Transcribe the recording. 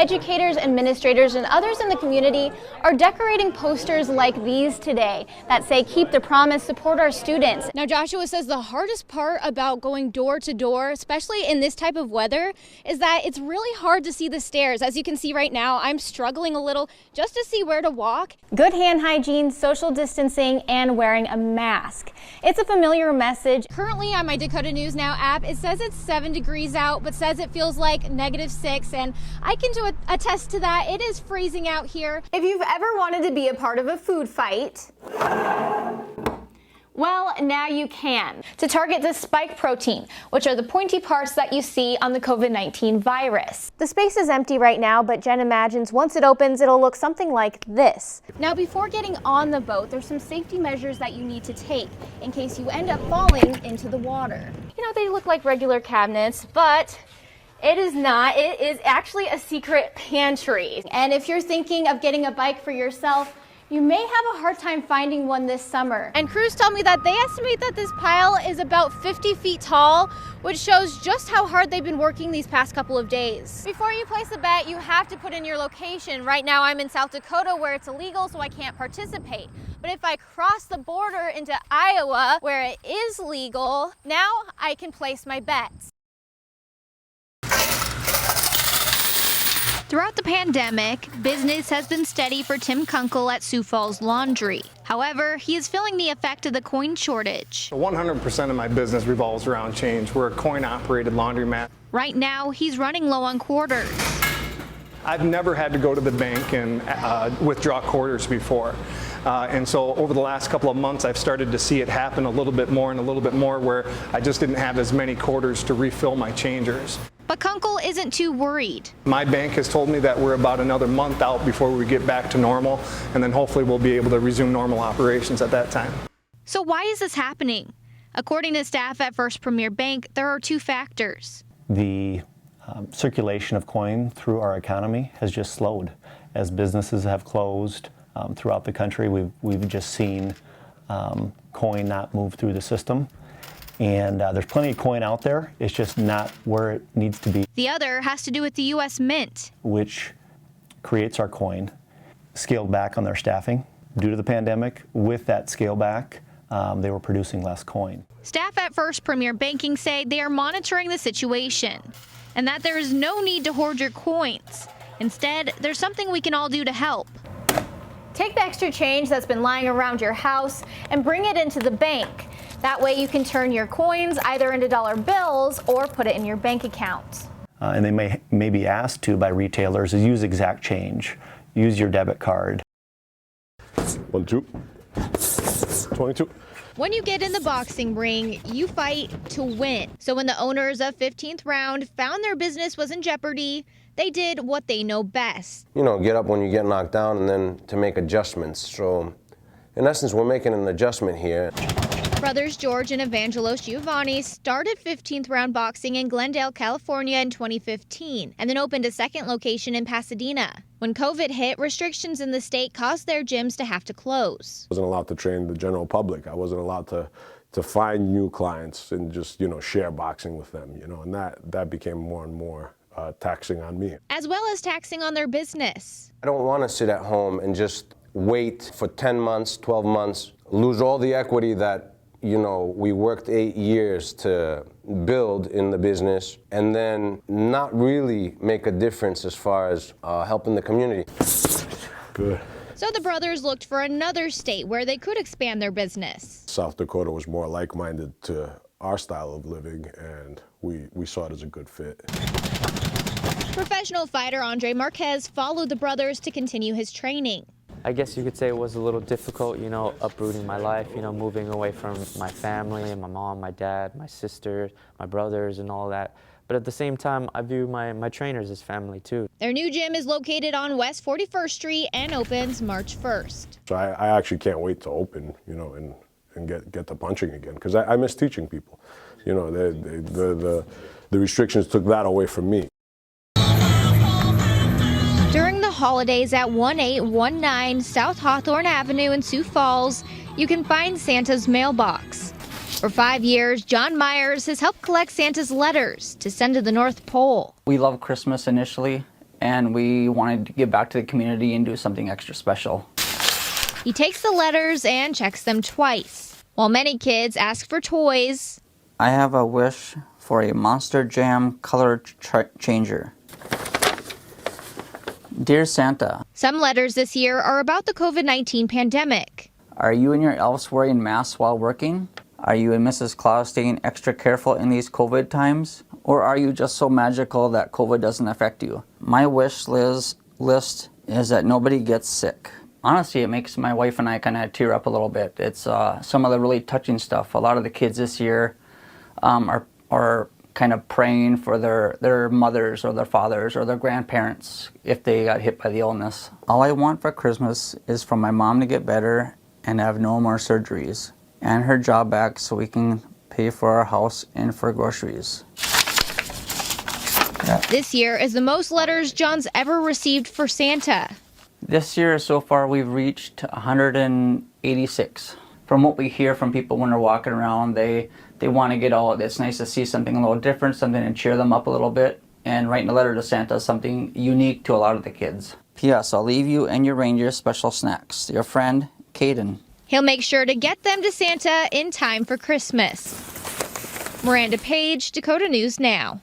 Educators, administrators, and others in the community are decorating posters like these today that say, "Keep the promise, support our students." Now, Joshua says the hardest part about going door to door, especially in this type of weather, is that it's really hard to see the stairs. As you can see right now, I'm struggling a little just to see where to walk. Good hand hygiene, social distancing, and wearing a mask. It's a familiar message. Currently on my Dakota News Now app, it says it's 7 degrees out, but says it feels like -6, and I can attest to that. It is freezing out here. If you've ever wanted to be a part of a food fight, well, now you can. To target the spike protein, which are the pointy parts that you see on the COVID-19 virus. The space is empty right now, but Jen imagines once it opens, it'll look something like this. Now, before getting on the boat, there's some safety measures that you need to take in case you end up falling into the water. You know, they look like regular cabinets, but it is not. It is actually a secret pantry. And if you're thinking of getting a bike for yourself, you may have a hard time finding one this summer. And crews tell me that they estimate that this pile is about 50 feet tall, which shows just how hard they've been working these past couple of days. Before you place a bet, you have to put in your location. Right now I'm in South Dakota where it's illegal, so I can't participate. But if I cross the border into Iowa where it is legal, now I can place my bets. Throughout the pandemic, business has been steady for Tim Kunkel at Sioux Falls Laundry. However, he is feeling the effect of the coin shortage. 100% of my business revolves around change. We're a coin-operated laundromat. Right now, he's running low on quarters. I've never had to go to the bank and withdraw quarters before. And so over the last couple of months, I've started to see it happen a little bit more and a little bit more where I just didn't have as many quarters to refill my changers. But Kunkel isn't too worried. My bank has told me that we're about another month out before we get back to normal, and then hopefully we'll be able to resume normal operations at that time. So why is this happening? According to staff at First Premier Bank, there are two factors. The circulation of coin through our economy has just slowed. As businesses have closed throughout the country, we've just seen coin not move through the system. And there's plenty of coin out there. It's just not where it needs to be. The other has to do with the U.S. Mint, which creates our coin, scaled back on their staffing due to the pandemic. With that scale back, they were producing less coin. Staff at First Premier Banking say they are monitoring the situation and that there is no need to hoard your coins. Instead, there's something we can all do to help. Take the extra change that's been lying around your house and bring it into the bank. That way you can turn your coins either into dollar bills or put it in your bank account. And they may be asked to by retailers to use exact change. Use your debit card. 1, 2, 22. When you get in the boxing ring, you fight to win. So when the owners of 15th Round found their business was in jeopardy, they did what they know best. You know, get up when you get knocked down and then to make adjustments. So in essence, we're making an adjustment here. Brothers George and Evangelos Giovanni started 15th Round Boxing in Glendale, California in 2015, and then opened a second location in Pasadena. When COVID hit, restrictions in the state caused their gyms to have to close. I wasn't allowed to train the general public. I wasn't allowed to find new clients and just, you know, share boxing with them, you know, and that became more and more taxing on me. As well as taxing on their business. I don't want to sit at home and just wait for 10 months, 12 months, lose all the equity that, you know, we worked 8 years to build in the business and then not really make a difference as far as helping the community. Good. So the brothers looked for another state where they could expand their business. South Dakota was more like-minded to our style of living, and we saw it as a good fit. Professional fighter Andre Marquez followed the brothers to continue his training. I guess you could say it was a little difficult, you know, uprooting my life, you know, moving away from my family, my mom, my dad, my sister, my brothers, and all that. But at the same time, I view my trainers as family, too. Their new gym is located on West 41st Street and opens March 1st. So I actually can't wait to open, you know, and get to punching again, because I miss teaching people. You know, the restrictions took that away from me. During the holidays at 1819 South Hawthorne Avenue in Sioux Falls, you can find Santa's mailbox. For 5 years, John Myers has helped collect Santa's letters to send to the North Pole. We love Christmas initially, and we wanted to give back to the community and do something extra special. He takes the letters and checks them twice. While many kids ask for toys, I have a wish for a Monster Jam color changer. Dear Santa, some letters this year are about the COVID-19 pandemic. are you and your elves wearing masks while working? Are you and Mrs. Claus staying extra careful in these COVID times? Or are you just so magical that COVID doesn't affect you? My wish list is that nobody gets sick. Honestly, it makes my wife and I kind of tear up a little bit. It's some of the really touching stuff. A lot of the kids this year are kind of praying for their mothers or their fathers or their grandparents if they got hit by the illness. All I want for Christmas is for my mom to get better and have no more surgeries, and her job back so we can pay for our house and for groceries. Yeah. This year is the most letters John's ever received for Santa. This year so far we've reached 186. From what we hear from people when they're walking around, they want to get out. It's nice to see something a little different, something to cheer them up a little bit. And writing a letter to Santa is something unique to a lot of the kids. P.S. I'll leave you and your reindeer special snacks. Your friend, Caden. He'll make sure to get them to Santa in time for Christmas. Miranda Page, Dakota News Now.